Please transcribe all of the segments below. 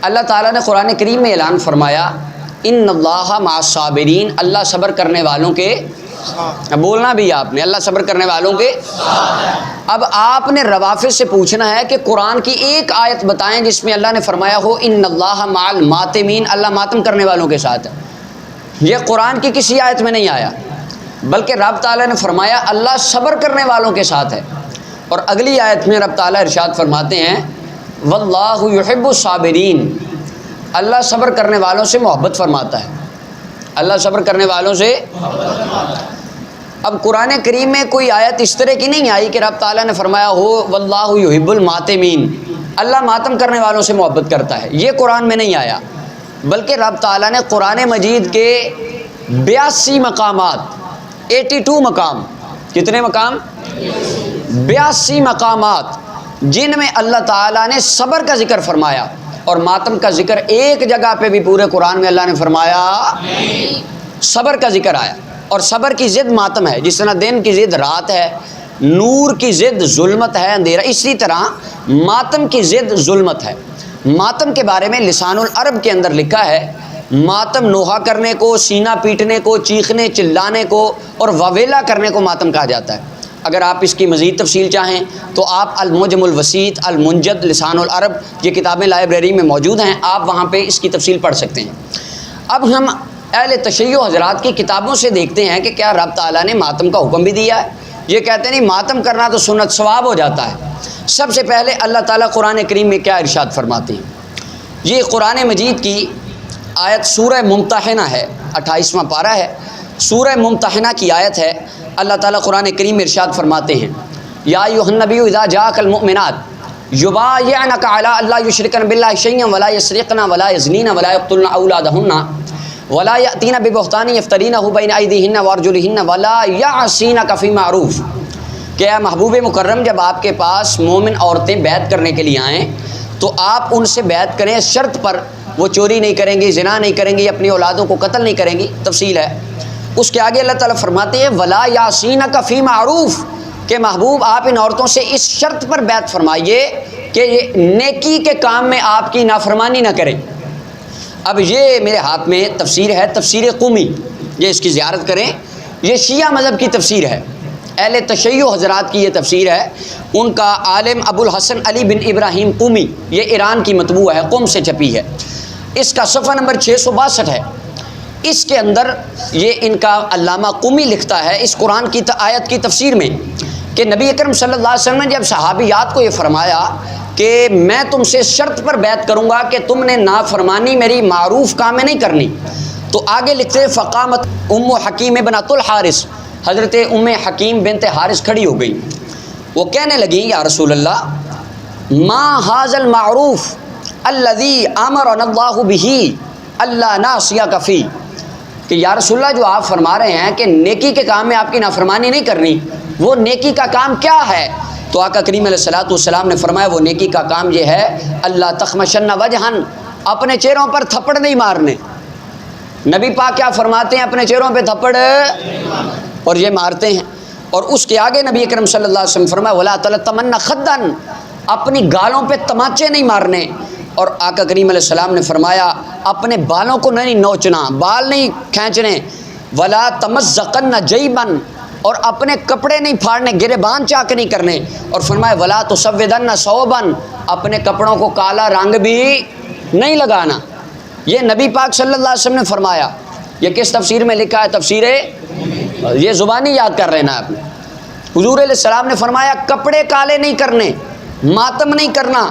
اللہ تعالیٰ نے قرآن کریم میں اعلان فرمایا ان اللہ مع الصابرین، اللہ صبر کرنے والوں کے، بولنا بھی آپ نے، اللہ صبر کرنے والوں کے۔ اب آپ نے روافض سے پوچھنا ہے کہ قرآن کی ایک آیت بتائیں جس میں اللہ نے فرمایا ہو ان اللہ مع الماتمین، اللہ ماتم کرنے والوں کے ساتھ ہے۔ یہ قرآن کی کسی آیت میں نہیں آیا، بلکہ رب تعالیٰ نے فرمایا اللہ صبر کرنے والوں کے ساتھ ہے۔ اور اگلی آیت میں رب تعالیٰ ارشاد فرماتے ہیں واللہ یحب الصابرین، اللہ صبر کرنے والوں سے محبت فرماتا ہے، اللہ صبر کرنے والوں سے۔ اب قرآن کریم میں کوئی آیت اس طرح کی نہیں آئی کہ رب تعالیٰ نے فرمایا ہو واللہ یحب الماتمین، اللہ ماتم کرنے والوں سے محبت کرتا ہے، یہ قرآن میں نہیں آیا، بلکہ رب تعالیٰ نے قرآن مجید کے 82 مقامات، 82 مقام، کتنے مقام؟ 82 مقامات جن میں اللہ تعالیٰ نے صبر کا ذکر فرمایا، اور ماتم کا ذکر ایک جگہ پہ بھی پورے قرآن میں اللہ نے فرمایا صبر کا ذکر آیا۔ اور صبر کی ضد ماتم ہے، جس طرح دن کی ضد رات ہے، نور کی ضد ظلمت ہے، اندھیرا، اسی طرح ماتم کی ضد ظلمت ہے۔ ماتم کے بارے میں لسان العرب کے اندر لکھا ہے ماتم نوحہ کرنے کو، سینہ پیٹنے کو، چیخنے چلانے کو اور وویلا کرنے کو ماتم کہا جاتا ہے۔ اگر آپ اس کی مزید تفصیل چاہیں تو آپ المعجم الوسیط، المنجد، لسان العرب، یہ کتابیں لائبریری میں موجود ہیں، آپ وہاں پہ اس کی تفصیل پڑھ سکتے ہیں۔ اب ہم اہل تشیع حضرات کی کتابوں سے دیکھتے ہیں کہ کیا رب تعالیٰ نے ماتم کا حکم بھی دیا ہے؟ یہ کہتے ہیں نہیں، ماتم کرنا تو سنت ثواب ہو جاتا ہے۔ سب سے پہلے اللہ تعالیٰ قرآن کریم میں کیا ارشاد فرماتے ہیں؟ یہ قرآن مجید کی آیت سورہ ممتحنہ ہے، 28واں پارہ ہے، سورہ ممتحنہ کی آیت ہے۔ اللہ تعالیٰ قرآن کریم میں ارشاد فرماتے ہیں یا ایھا النبی اذا جاءک المؤمنات یبایعنک علی الا یشرکن باللہ شیئا ولا یسرقن ولا یزنین ولا یقتلن اولادہن ولا یأتین ببہتان یفترینہ بین ایدیہن وارجلہن ولا یعصینک فی معروف، کہ اے محبوب مکرم جب آپ کے پاس مومن عورتیں بیعت کرنے کے لیے آئیں تو آپ ان سے بیعت کریں اس شرط پر وہ چوری نہیں کریں گی، زنا نہیں کریں گی، اپنی اولادوں کو قتل نہیں کریں گی، تفصیل ہے۔ اس کے آگے اللہ تعالیٰ فرماتے ہیں ولا یعصینک فی معروف، کہ محبوب آپ ان عورتوں سے اس شرط پر بیعت فرمائیے کہ یہ نیکی کے کام میں آپ کی نافرمانی نہ کریں۔ اب یہ میرے ہاتھ میں تفسیر ہے، تفسیر قومی، یہ اس کی زیارت کریں، یہ شیعہ مذہب کی تفسیر ہے، اہل تشیع حضرات کی یہ تفسیر ہے۔ ان کا عالم ابو الحسن علی بن ابراہیم قومی، یہ ایران کی مطبوع ہے، قم سے چھپی ہے، اس کا صفحہ نمبر 662 ہے۔ اس کے اندر یہ ان کا علامہ قومی لکھتا ہے اس قرآن کی آیت کی تفسیر میں کہ نبی اکرم صلی اللہ علیہ وسلم نے جب صحابیات کو یہ فرمایا کہ میں تم سے شرط پر بیعت کروں گا کہ تم نے نافرمانی میری معروف کام میں نہیں کرنی، تو آگے لکھتے فقامت ام حکیم بنت الحارث، حضرت ام حکیم بنت حارث کھڑی ہو گئی، وہ کہنے لگی یا رسول اللہ ما ھذا المعروف الذی امرنا اللہ بہ اللہ نعصیک فیہ، کہ یا رسول اللہ جو آپ فرما رہے ہیں کہ نیکی کے کام میں آپ کی نافرمانی نہیں کرنی، وہ نیکی کا کام کیا ہے؟ تو آقا کریم علیہ الصلوۃ والسلام نے فرمایا وہ نیکی کا کام یہ ہے اللہ تخمشن وجہن، اپنے چہروں پر تھپڑ نہیں مارنے۔ نبی پاک کیا فرماتے ہیں؟ اپنے چہروں پہ تھپڑ، اور یہ مارتے ہیں۔ اور اس کے آگے نبی اکرم صلی اللہ علیہ وسلم فرمایا ولا تلتمن خدن، اپنی گالوں پہ تماچے نہیں مارنے۔ اور آقا کریم علیہ السلام نے فرمایا اپنے بالوں کو نہیں نوچنا، بال نہیں کھینچنے، ولا تمزقن جیبن، اور اپنے کپڑے نہیں پھاڑنے، گریبان چاک نہیں کرنے، اور فرمایا ولا تسودن ثوبن، اپنے کپڑوں کو کالا رنگ بھی نہیں لگانا۔ یہ نبی پاک صلی اللہ علیہ وسلم نے فرمایا۔ یہ کس تفسیر میں لکھا ہے؟ تفسیر، یہ زبانی یاد کر رہے نا آپ نے۔ حضور علیہ السلام نے فرمایا کپڑے کالے نہیں کرنے، ماتم نہیں کرنا،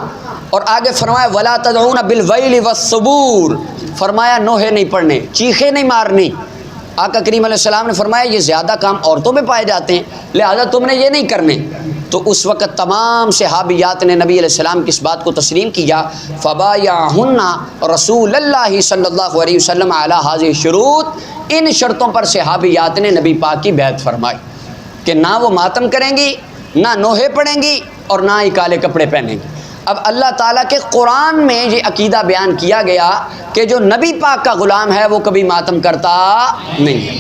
اور آگے فرمایا ولا تدعون بالویل والثبور، فرمایا نوحے نہیں پڑھنے، چیخے نہیں مارنی۔ آقا کریم علیہ السلام نے فرمایا یہ زیادہ کام عورتوں میں پائے جاتے ہیں، لہذا تم نے یہ نہیں کرنے۔ تو اس وقت تمام صحابیات نے نبی علیہ السلام کی اس بات کو تسلیم کیا، فبایعہن رسول اللہ صلی اللہ علیہ وسلم علی ھذہ الشروط، ان شرطوں پر صحابیات نے نبی پاک کی بیعت فرمائی کہ نہ وہ ماتم کریں گی، نہ نوحے پڑھیں گی، اور نہ ہی کالے کپڑے پہنیں گی۔ اب اللہ تعالیٰ کے قرآن میں یہ عقیدہ بیان کیا گیا کہ جو نبی پاک کا غلام ہے وہ کبھی ماتم کرتا نہیں ہے۔